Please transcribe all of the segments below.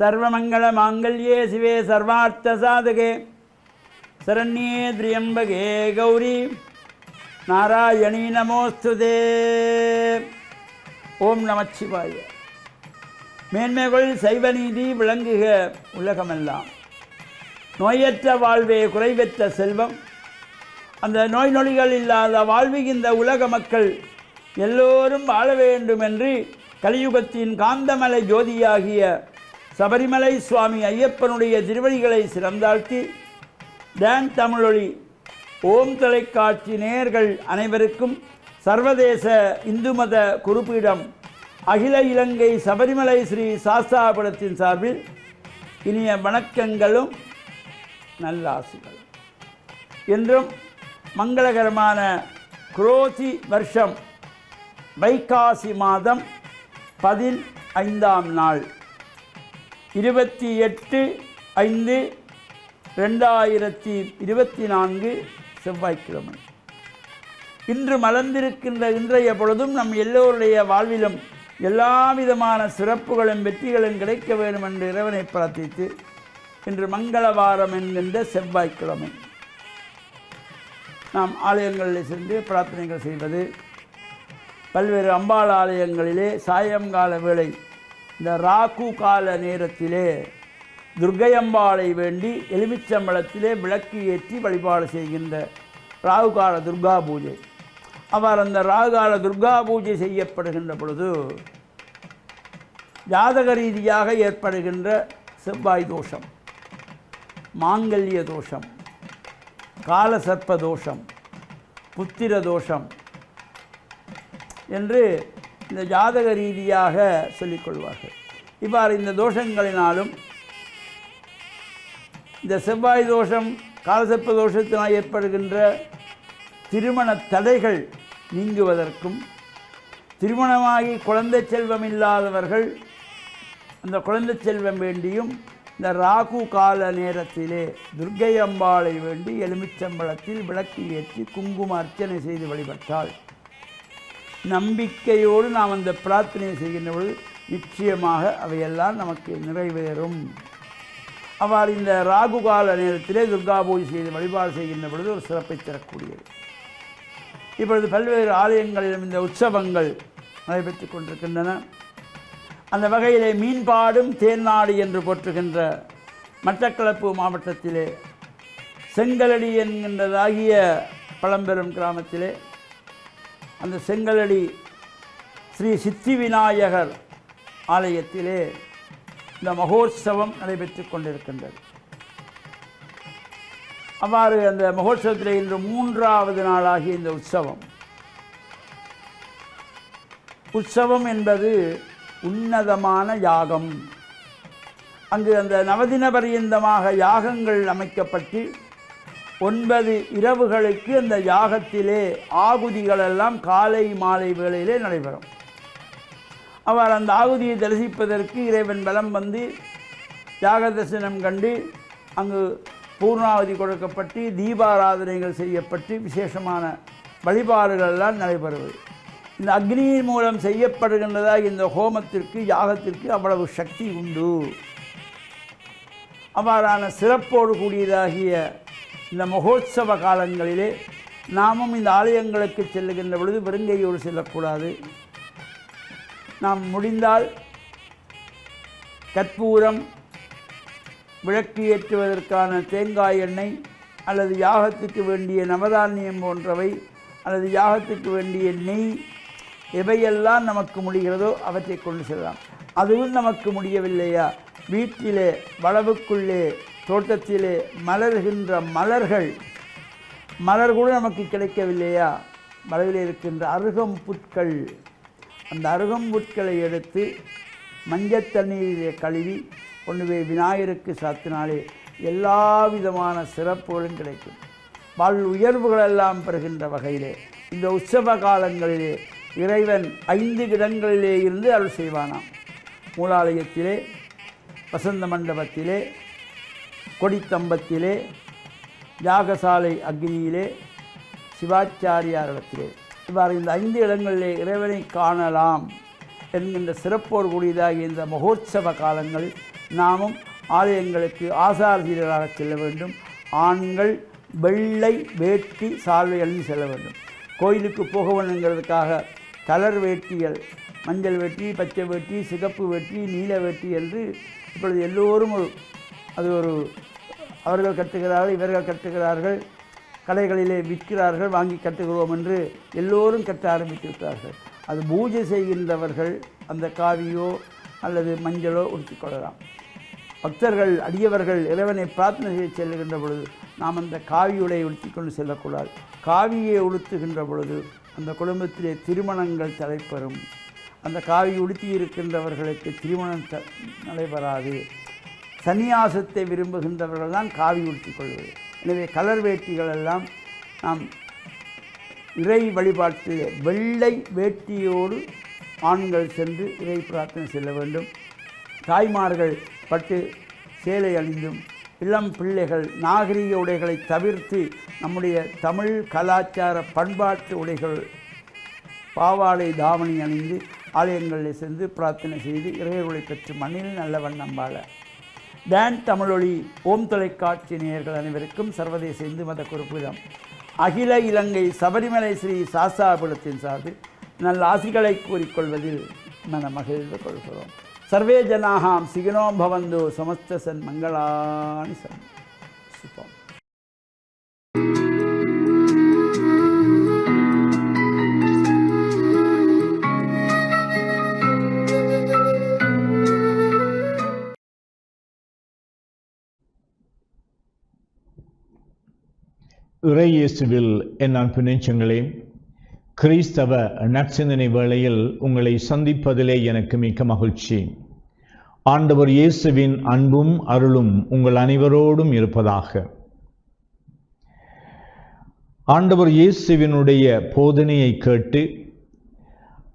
சர்வமங்கள மாங்கல்யே சிவே சர்வார்த்த சாதகே சரண்யே திரியம்பகே கௌரி நாராயணி நமோஸ்துதே. ஓம் நமச்சிவாய. மேன்மைகள் சைவநீதி விளங்குக உலகமெல்லாம். நோயற்ற வாழ்வே குறைவற்ற செல்வம். அந்த நோய் நொடிகள் இல்லாத வாழ்வுகின்ற உலக மக்கள் எல்லோரும் வாழ வேண்டும் என்று கலியுகத்தின் காந்தமலை ஜோதியாகிய சபரிமலை சுவாமி ஐயப்பனுடைய திருவடிகளை சிறந்தாழ்த்தி டான் தமிழொலி ஓம் தொலைக்காட்சி நேயர்கள் அனைவருக்கும் சர்வதேச இந்து மத குறிப்பீடம் அகில இலங்கை சபரிமலை ஸ்ரீ சாஸ்தாபுரத்தின் சார்பில் இனிய வணக்கங்களும் நல்லாசிகளும். என்றும் மங்களகரமான குரோதி வருஷம் வைகாசி மாதம் 15ஆம் நாள் 28/5/2024 செவ்வாய்க்கிழமை. இன்று மலர்ந்திருக்கின்ற இன்றைய பொழுதும் நம் எல்லோருடைய வாழ்விலும் எல்லா விதமான சிறப்புகளும் வெற்றிகளும் கிடைக்க வேண்டும் என்று இறைவனை பிரார்த்தித்து இன்று மங்களவாரம் என்கின்ற செவ்வாய்க்கிழமை நாம் ஆலயங்களில் சென்று பிரார்த்தனைகள் செய்வது, பல்வேறு அம்பாள் ஆலயங்களிலே சாயங்கால வேளை இந்த ராகு கால நேரத்திலே துர்க்கையம்பாளை வேண்டி எலுமிச்சம்பழத்திலே விளக்கு ஏற்றி வழிபாடு செய்கின்ற ராகுகால துர்கா பூஜை. அவர் அந்த ராகுகால துர்கா பூஜை செய்யப்படுகின்ற பொழுது ஜாதக ரீதியாக ஏற்படுகின்ற செவ்வாய் தோஷம், மாங்கல்ய தோஷம், காலசர்ப்ப தோஷம், புத்திர தோஷம் என்று இந்த ஜாதக ரீதியாக சொல்லிக்கொள்வார்கள். இவ்வாறு இந்த தோஷங்களினாலும் இந்த செவ்வாய் தோஷம் காலசர்ப்ப தோஷத்தினால் ஏற்படுகின்ற திருமண தடைகள் நீங்குவதற்கும், திருமணமாகி குழந்தை செல்வம் இல்லாதவர்கள் அந்த குழந்தை செல்வம் வேண்டியும் இந்த ராகு கால நேரத்திலே துர்க்கை அம்பாளை வேண்டி எலுமிச்சம்பழத்தில் விளக்கு ஏற்றி குங்கும அர்ச்சனை செய்து வழிபட்டால் நம்பிக்கையோடு நாம் அந்த பிரார்த்தனை செய்கின்ற பொழுது நிச்சயமாக அவையெல்லாம் நமக்கு நிறைவேறும். அவ்வாறு இந்த ராகு கால நேரத்திலே துர்கா பூஜை செய்து வழிபாடு செய்கின்ற பொழுது ஒரு சிறப்பை தரக்கூடியது. இப்பொழுது பல்வேறு ஆலயங்களிலும் இந்த உற்சவங்கள் நடைபெற்று கொண்டிருக்கின்றன. அந்த வகையிலே மீன்பாடும் தேன்நாடு என்று போற்றுகின்ற மட்டக்களப்பு மாவட்டத்திலே செங்கலடி என்கின்றதாகிய பழம்பெரும் கிராமத்திலே அந்த செங்கலடி ஸ்ரீ சித்தி விநாயகர் ஆலயத்திலே இந்த மகோத்சவம் நடைபெற்று கொண்டிருக்கின்றது. அவ்வாறு அந்த மகோத்சவத்திலே இன்று 3வது நாளாகிய இந்த உற்சவம் என்பது உன்னதமான யாகம். அங்கு அந்த நவதின பரியந்தமாக யாகங்கள் அமைக்கப்பட்டு 9 இரவுகளுக்கு அந்த யாகத்திலே ஆகுதிகளெல்லாம் காலை மாலை வேளையிலே நடைபெறும். அவர் அந்த ஆகுதியை தரிசிப்பதற்கு இறைவன் பலம் வந்து யாக தரிசனம் கண்டு அங்கு பூர்ணாவதி கொடுக்கப்பட்டு தீபாராதனைகள் செய்யப்பட்டு விசேஷமான வழிபாடுகள் எல்லாம் நடைபெறுவது. இந்த அக்னியின் மூலம் செய்யப்படுகின்றதாக இந்த ஹோமத்திற்கு யாகத்திற்கு அவ்வளவு சக்தி உண்டு. அவ்வாறான சிறப்போடு கூடியதாகிய இந்த மகோத்சவ காலங்களிலே நாமும் இந்த ஆலயங்களுக்கு செல்லுகின்ற பொழுது வெறுங்கையோடு செல்லக்கூடாது. நாம் முடிந்தால் கற்பூரம், விளக்கு ஏற்றுவதற்கான தேங்காய் எண்ணெய் அல்லது யாகத்துக்கு வேண்டிய நவதானியம் போன்றவை அல்லது யாகத்துக்கு வேண்டிய நெய் எவையெல்லாம் நமக்கு முடிகிறதோ அவற்றை கொண்டு செல்லலாம். அதுவும் நமக்கு முடியவில்லையா, வீட்டிலே வளவுக்குள்ளே தோட்டத்திலே மலர்கின்ற மலர் கூட நமக்கு கிடைக்கவில்லையா, மலரில் இருக்கின்ற அருகம்புட்கள், அந்த அருகம்புட்களை எடுத்து மஞ்சள் தண்ணீரிலே கழுவி கொண்டு போய் விநாயகருக்கு சாத்தினாலே எல்லா விதமான சிறப்புகளும் கிடைக்கும். வாழ் உயர்வுகளெல்லாம் பெறுகின்ற வகையிலே இந்த உற்சவ காலங்களிலே இறைவன் 5 இடங்களிலே இருந்து அருள் செய்வானாம். மூலாலயத்திலே, வசந்த மண்டபத்திலே, கொடித்தம்பத்திலே, யாகசாலை அக்னியிலே, சிவாச்சாரியாரிடத்திலே, இவ்வாறு இந்த 5 இடங்களிலே இறைவனை காணலாம் என்கின்ற சிறப்போடு கூடியதாகிய இந்த மகோத்சவ காலங்கள் நாமும் ஆலயங்களுக்கு ஆசாரசீரராக செல்ல வேண்டும். ஆண்கள் வெள்ளை வேட்டி சால்வை அணிந்து செல்ல வேண்டும். கோயிலுக்கு போக வேண்டுங்கிறதுக்காக கலர் வேட்டிகள், மஞ்சள் வேட்டி, பச்சை வேட்டி, சிகப்பு வேட்டி, நீல வேட்டி என்று இப்பொழுது எல்லோரும் அவர்கள் கட்டுகிறார்கள், இவர்கள் கட்டுகிறார்கள், கடைகளிலே விற்கிறார்கள், வாங்கி கட்டுகிறோம் என்று எல்லோரும் கட்ட ஆரம்பித்திருக்கிறார்கள். அது பூஜை செய்கின்றவர்கள் அந்த காவியோ அல்லது மஞ்சளோ உடுத்திக்கொள்ளலாம். பக்தர்கள், அடியவர்கள் இறைவனை பிரார்த்தனை செய்ய செல்லுகின்ற பொழுது நாம் அந்த காவியுடை உடுத்தி கொண்டு செல்லக்கூடாது. காவியை உடுத்துகின்ற பொழுது அந்த குடும்பத்திலே திருமணங்கள் தடைப்பெறும். அந்த காவி உடுத்தி இருக்கின்றவர்களுக்கு திருமணம் நடைபெறாது. சந்நியாசத்தை விரும்புகின்றவர்கள் தான் காவி உடுத்தி கொள்வது. எனவே கலர் வேட்டிகள் எல்லாம் நாம் இறை வழிபாட்டிலே வெள்ளை வேட்டியோடு ஆண்கள் சென்று இறை பிரார்த்தனை செல்ல வேண்டும். தாய்மார்கள் பட்டு சேலை அணிந்தும், இளம் பிள்ளைகள் நாகரிக உடைகளை தவிர்த்து நம்முடைய தமிழ் கலாச்சார பண்பாட்டு உடைகள் பாவாடை தாவணி அணிந்து ஆலயங்களில் சென்று பிரார்த்தனை செய்து இறையருளை பெற்று மண்ணில் நல்ல வண்ணம் வாழ. டான் தமிழொலி ஓம் தொலைக்காட்சி நேயர்கள் அனைவருக்கும் சர்வதேச இந்து மத குறிப்பிடம் அகில இலங்கை சபரிமலை ஸ்ரீ சாஸ்தாபுரத்தின் சார்பில் நல்ல ஆசிகளை கூறிக்கொள்வதில் மன மகிழ்ந்து கொள்கிறோம். சர்வே ஜனாஹாம் சிகினோ பவந்து சமஸ்த சன் மங்களானி சன் சுபம். இறை இயேசுவில் என் அன்பு நெஞ்சங்களே, கிறிஸ்தவ நற்சிந்தனை வேளையில் உங்களை சந்திப்பதிலே எனக்கு மிக்க மகிழ்ச்சி. ஆண்டவர் இயேசுவின் அன்பும் அருளும் உங்கள் அனைவரோடும் இருப்பதாக. ஆண்டவர் இயேசுவினுடைய போதனையை கேட்டு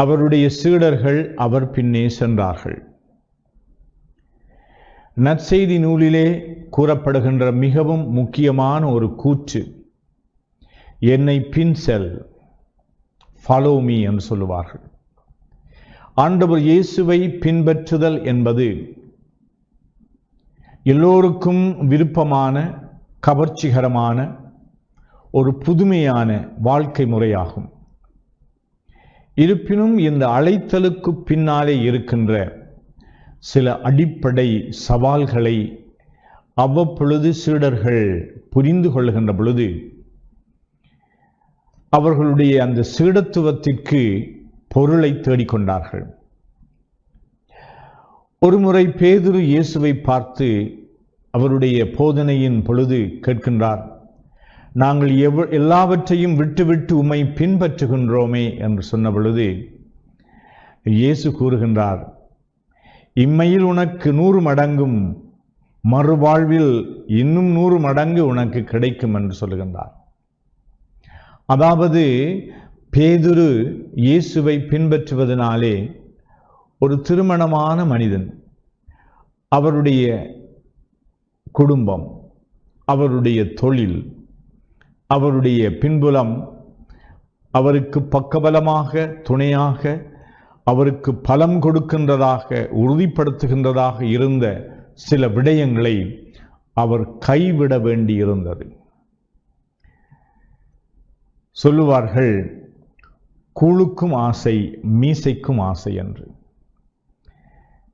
அவருடைய சீடர்கள் அவர் பின்னே சென்றார்கள். நற்செய்தி நூலிலே கூறப்படுகின்ற மிகவும் முக்கியமான ஒரு கூற்று, என்னை பின் செல், ஃபாலோ மீ என்று சொல்லுவார்கள். ஆண்டவர் இயேசுவை பின்பற்றுதல் என்பது எல்லோருக்கும் விருப்பமான, கவர்ச்சிகரமான ஒரு புதுமையான வாழ்க்கை முறையாகும். இருப்பினும் இந்த அழைத்தலுக்கு பின்னாலே இருக்கின்ற சில அடிப்படை சவால்களை அவ்வப்பொழுது சீடர்கள் புரிந்து கொள்கின்ற பொழுது அவர்களுடைய அந்த சீடத்துவத்திற்கு பொருளை தேடிக்கொண்டார்கள். ஒருமுறை பேதுரு இயேசுவை பார்த்து அவருடைய போதனையின் பொழுது கேட்கின்றார், நாங்கள் எல்லாவற்றையும் விட்டுவிட்டு உம்மை பின்பற்றுகின்றோமே என்று சொன்ன பொழுது இயேசு கூறுகின்றார், இம்மையில் உனக்கு 100 மடங்கும் மறுவாழ்வில் இன்னும் 100 மடங்கு உனக்கு கிடைக்கும் என்று சொல்லுகின்றார். அதாவது பேதுரு இயேசுவை பின்பற்றுவதனாலே ஒரு திருமணமான மனிதன், அவருடைய குடும்பம், அவருடைய தொழில், அவருடைய பின்புலம் அவருக்கு பக்கபலமாக, துணையாக, அவருக்கு பலம் கொடுக்கின்றதாக, உறுதிப்படுத்துகின்றதாக இருந்த சில விடயங்களை அவர் கைவிட வேண்டியிருந்தது. சொல்லுவார்கள், கூழுக்கும் ஆசை மீசைக்கும் ஆசை என்று.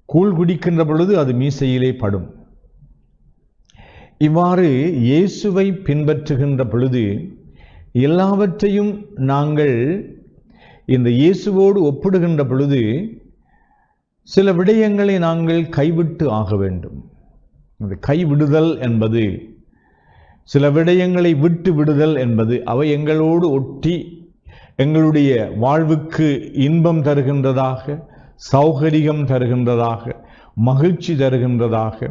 கூழ் குடிக்கின்ற பொழுது அது மீசையிலே படும். இவ்வாறு இயேசுவை பின்பற்றுகின்ற பொழுது எல்லாவற்றையும் நாங்கள் இந்த இயேசுவோடு ஒப்பிடுகின்ற பொழுது சில விடயங்களை நாங்கள் கைவிட்டு ஆக வேண்டும். இந்த கைவிடுதல் என்பது, சில விடயங்களை விட்டு விடுதல் என்பது, அவை எங்களோடு ஒட்டி எங்களுடைய வாழ்வுக்கு இன்பம் தருகின்றதாக, சௌகரியம் தருகின்றதாக, மகிழ்ச்சி தருகின்றதாக,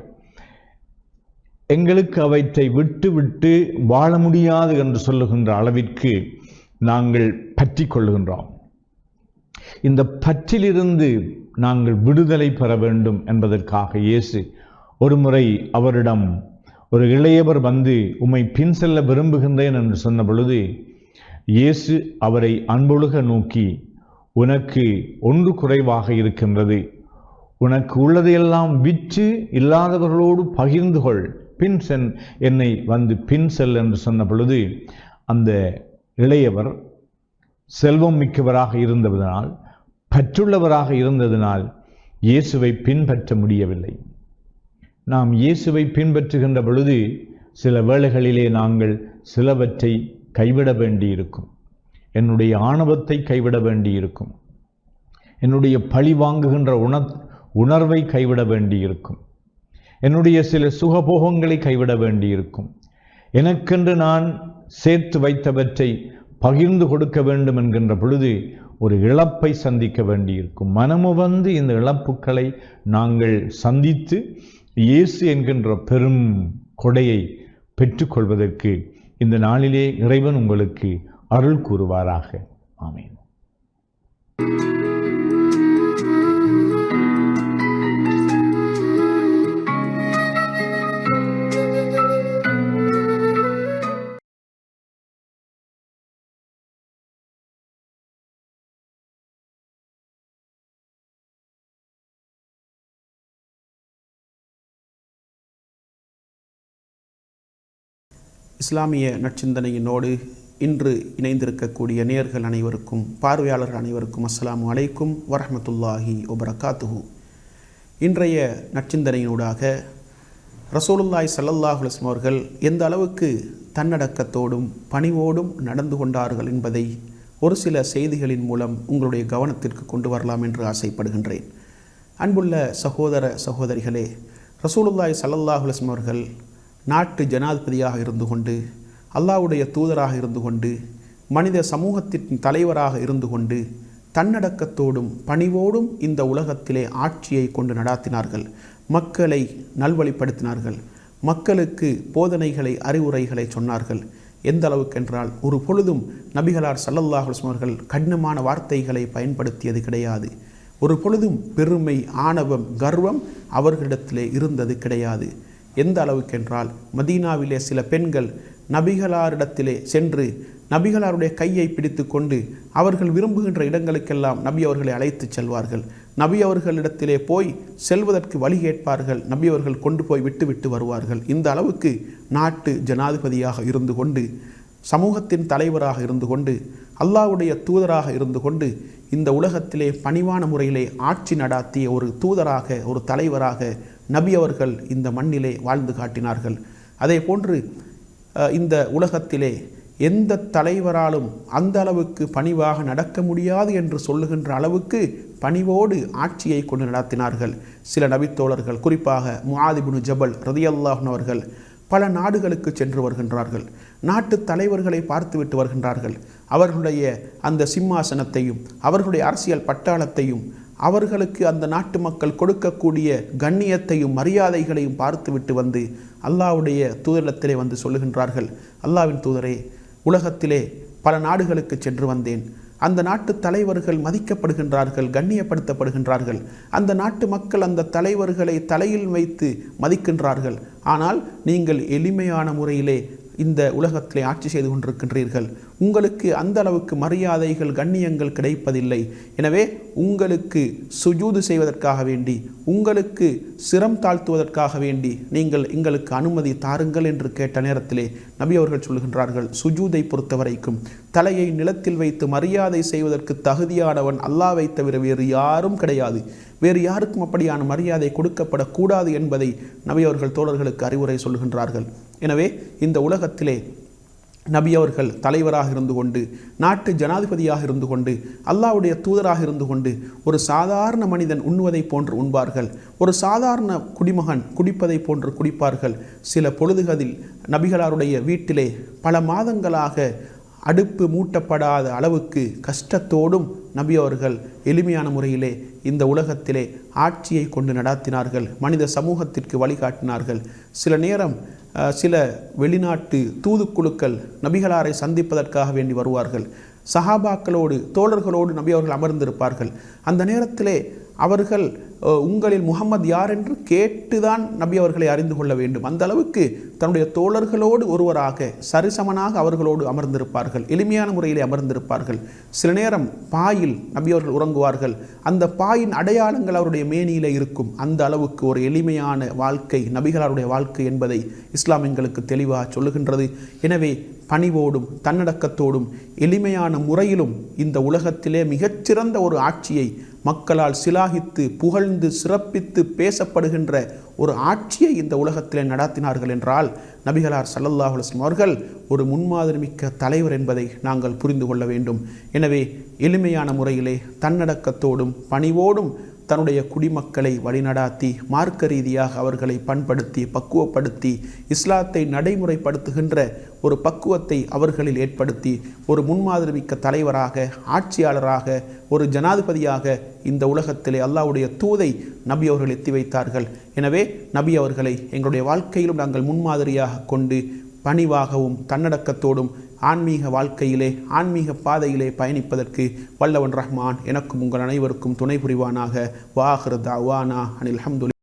எங்களுக்கு அவற்றை விட்டு விட்டு வாழ முடியாது என்று சொல்லுகின்ற அளவிற்கு நாங்கள் பற்றி கொள்ளுகின்றோம். இந்த பற்றிலிருந்து நாங்கள் விடுதலை பெற வேண்டும் என்பதற்காக இயேசு ஒருமுறை அவரிடம் ஒரு இளையவர் வந்து உம்மை பின் செல்ல விரும்புகின்றேன் என்று சொன்ன பொழுது இயேசு அவரை அன்பொழுக நோக்கி, உனக்கு ஒன்று குறைவாக இருக்கின்றது, உனக்கு உள்ளதையெல்லாம் விற்று இல்லாதவர்களோடு பகிர்ந்து கொள், பின் என்னை வந்து பின் செல் என்று சொன்ன பொழுது அந்த இளையவர் செல்வம் மிக்கவராக இருந்ததனால், பற்றுள்ளவராக இருந்ததனால் இயேசுவை பின்பற்ற முடியவில்லை. நாம் இயேசுவை பின்பற்றுகின்ற பொழுது சில வேளைகளிலே நாங்கள் சிலவற்றை கைவிட வேண்டியிருக்கும். என்னுடைய ஆணவத்தை கைவிட வேண்டியிருக்கும். என்னுடைய பழி வாங்குகின்ற உணர்வை கைவிட வேண்டியிருக்கும். என்னுடைய சில சுகபோகங்களை கைவிட வேண்டியிருக்கும். எனக்கென்று நான் சேர்த்து வைத்தவற்றை பகிர்ந்து கொடுக்க வேண்டும் என்கின்ற பொழுது ஒரு இழப்பை சந்திக்க வேண்டியிருக்கும். மனமுவந்து இந்த இழப்புக்களை நாங்கள் சந்தித்து இயேசு என்கின்ற பெரும் கொடையை பெற்றுக்கொள்வதற்கு இந்த நாளிலே இறைவன் உங்களுக்கு அருள் கூறுவாராக. ஆமென். இஸ்லாமிய நற்சிந்தனையினோடு இன்று இணைந்திருக்கக்கூடிய நேயர்கள் அனைவருக்கும், பார்வையாளர்கள் அனைவருக்கும் அஸ்ஸலாமு அலைக்கும் வரஹ்மத்துல்லாஹி வபரகாத்துஹு. இன்றைய நற்சிந்தனையினூடாக ரசூலுல்லாஹி ஸல்லல்லாஹு அலைஹி வஸல்லம் அவர்கள் எந்த அளவுக்கு தன்னடக்கத்தோடும் பணிவோடும் நடந்து கொண்டார்கள் என்பதை ஒரு சில செய்திகளின் மூலம் உங்களுடைய கவனத்திற்கு கொண்டு வரலாம் என்று ஆசைப்படுகின்றேன். அன்புள்ள சகோதர சகோதரிகளே, ரசூலுல்லாஹி ஸல்லல்லாஹு அலைஹி வஸல்லம் அவர்கள் நாட்டு ஜனாதிபதியாக இருந்து கொண்டு, அல்லாஹ்வுடைய தூதராக இருந்து கொண்டு, மனித சமூகத்தின் தலைவராக இருந்து கொண்டு, தன்னடக்கத்தோடும் பணிவோடும் இந்த உலகத்திலே ஆட்சியை கொண்டு நடாத்தினார்கள். மக்களை நல்வழிப்படுத்தினார்கள். மக்களுக்கு போதனைகளை, அறிவுரைகளை சொன்னார்கள். எந்த அளவுக்கென்றால் ஒரு பொழுதும் நபிகளார் ஸல்லல்லாஹு அலைஹி வஸல்லம் அவர்கள் கடினமான வார்த்தைகளை பயன்படுத்தியது கிடையாது. ஒரு பொழுதும் பெருமை, ஆணவம், கர்வம் அவர்களிடத்திலே இருந்தது கிடையாது. எந்த அளவுக்கென்றால் மதீனாவிலே சில பெண்கள் நபிகளாரிடத்திலே சென்று நபிகளாருடைய கையை பிடித்து கொண்டு அவர்கள் விரும்புகின்ற இடங்களுக்கெல்லாம் நபி அவர்களை அழைத்து செல்வார்கள். நபி அவர்களிடத்திலே போய் செல்வதற்கு வழி கேட்பார்கள். நபி அவர்கள் கொண்டு போய் விட்டு வருவார்கள். இந்த அளவுக்கு நாட்டு ஜனாதிபதியாக இருந்து கொண்டு, சமூகத்தின் தலைவராக இருந்து கொண்டு, அல்லாஹ்வுடைய தூதராக இருந்து கொண்டு இந்த உலகத்திலே பணிவான முறையிலே ஆட்சி நடாத்திய ஒரு தூதராக, ஒரு தலைவராக நபி அவர்கள் இந்த மண்ணிலே வாழ்ந்து காட்டினார்கள். அதே போன்று இந்த உலகத்திலே எந்த தலைவராலும் அந்த அளவுக்கு பணிவாக நடக்க முடியாது என்று சொல்லுகின்ற அளவுக்கு பணிவோடு ஆட்சியை கொண்டு நடத்தினார்கள். சில நபித்தோழர்கள், குறிப்பாக முஆத் இப்னு ஜபல் ரலியல்லாஹு அன்ஹு அவர்கள் பல நாடுகளுக்கு சென்று வருகின்றார்கள். நாட்டு தலைவர்களை பார்த்துவிட்டு வருகின்றார்கள். அவர்களுடைய அந்த சிம்மாசனத்தையும் அவர்களுடைய அரசியல் பட்டாளத்தையும் அவர்களுக்கு அந்த நாட்டு மக்கள் கொடுக்கக்கூடிய கண்ணியத்தையும் மரியாதைகளையும் பார்த்துவிட்டு வந்து அல்லாஹ்வுடைய தூதரிடத்திலே வந்து சொல்லுகின்றார்கள், அல்லாஹ்வின் தூதரே, உலகத்திலே பல நாடுகளுக்கு சென்று வந்தேன். அந்த நாட்டு தலைவர்கள் மதிக்கப்படுகின்றார்கள், கண்ணியப்படுத்தப்படுகின்றார்கள். அந்த நாட்டு மக்கள் அந்த தலைவர்களை தலையில் வைத்து மதிக்கின்றார்கள். ஆனால் நீங்கள் எளிமையான முறையிலே இந்த உலகத்திலே ஆட்சி செய்து கொண்டிருக்கின்றீர்கள். உங்களுக்கு அந்த அளவுக்கு மரியாதைகள், கண்ணியங்கள் கிடைப்பதில்லை. எனவே உங்களுக்கு சுஜூது செய்வதற்காக வேண்டி, உங்களுக்கு சிரம் தாழ்த்துவதற்காக வேண்டி நீங்கள் எங்களுக்கு அனுமதி தாருங்கள் என்று கேட்ட நேரத்திலே நபி அவர்கள் சொல்கின்றார்கள், சுஜூதை பொறுத்த வரைக்கும் தலையை நிலத்தில் வைத்து மரியாதை செய்வதற்கு தகுதியானவன் அல்லாஹ்வை தவிர வேறு யாரும் கிடையாது. வேறு யாருக்கும் அப்படியான மரியாதை கொடுக்கப்படக்கூடாது என்பதை நபி அவர்கள் தோழர்களுக்கு அறிவுரை சொல்கின்றார்கள். எனவே இந்த உலகத்திலே நபி அவர்கள் தலைவராக இருந்து கொண்டு, நாட்டு ஜனாதிபதியாக இருந்து கொண்டு, அல்லாஹ்வுடைய தூதராக இருந்து கொண்டு ஒரு சாதாரண மனிதன் உண்ணுவதை போன்று உண்பார்கள். ஒரு சாதாரண குடிமகன் குடிப்பதை போன்று குடிப்பார்கள். சில பொழுதுகளில் நபிகளாருடைய வீட்டிலே பல மாதங்களாக அடுப்பு மூட்டப்படாத அளவுக்கு கஷ்டத்தோடும் நபி அவர்கள் எளிமையான முறையிலே இந்த உலகத்திலே ஆட்சியை கொண்டு நடாத்தினார்கள். மனித சமூகத்திற்கு வழிகாட்டினார்கள். சில நேரம் சில வெளிநாட்டு தூதுக்குழுக்கள் நபிகளாரை சந்திப்பதற்காக வேண்டி வருவார்கள். சஹாபாக்களோடு, தோழர்களோடு நபி அவர்கள் அமர்ந்திருப்பார்கள். அந்த நேரத்திலே அவர்கள் உங்களில் முகம்மது யார் என்று கேட்டுதான் நபி அவர்களை அறிந்து கொள்ள வேண்டும். அந்த அளவுக்கு தன்னுடைய தோழர்களோடு ஒருவராக சரிசமனாக அவர்களோடு அமர்ந்திருப்பார்கள், எளிமையான முறையிலே அமர்ந்திருப்பார்கள். சில நேரம் பாயில் நபி அவர்கள் உறங்குவார்கள், அந்த பாயின் அடையாளங்கள் அவருடைய மேனியிலே இருக்கும். அந்த அளவுக்கு ஒரு எளிமையான வாழ்க்கை நபிகளாருடைய வாழ்க்கை என்பதை இஸ்லாம் எங்களுக்கு தெளிவாக சொல்லுகின்றது. எனவே பணிவோடும் தன்னடக்கத்தோடும் எளிமையான முறையிலும் இந்த உலகத்திலே மிகச்சிறந்த ஒரு ஆட்சியை மக்களால் சிலாகித்து புகழ்ந்து சிறப்பித்து பேசப்படுகின்ற ஒரு ஆட்சியை இந்த உலகத்திலே நடத்தினார்கள் என்றால் நபிகளார் ஸல்லல்லாஹு அலைஹி வஸல்லம் அவர்கள் ஒரு முன்மாதிரிமிக்க தலைவர் என்பதை நாங்கள் புரிந்து கொள்ள வேண்டும். எனவே எளிமையான முறையிலே தன்னடக்கத்தோடும் பணிவோடும் தன்னுடைய குடிமக்களை வழிநடாத்தி மார்க்க ரீதியாக அவர்களை பண்படுத்தி பக்குவப்படுத்தி இஸ்லாத்தை நடைமுறைப்படுத்துகின்ற ஒரு பக்குவத்தை அவர்களில் ஏற்படுத்தி ஒரு முன்மாதிரிமிக்க தலைவராக, ஆட்சியாளராக, ஒரு ஜனாதிபதியாக இந்த உலகத்திலே அல்லாஹ்வுடைய தூதை நபி அவர்கள் எத்தி வைத்தார்கள். எனவே நபி அவர்களை எங்களுடைய வாழ்க்கையிலும் நாங்கள் முன்மாதிரியாக கொண்டு பணிவாகவும் தன்னடக்கத்தோடும் ஆன்மீக வாழ்க்கையிலே ஆன்மீக பாதையிலே பயணிப்பதற்கு வல்லவன் ரஹ்மான் எனக்கும் உங்கள் அனைவருக்கும் துணை புரிவானாக. வாஹிரு தஅவானா அனில் ஹம்துலில்லாஹ்.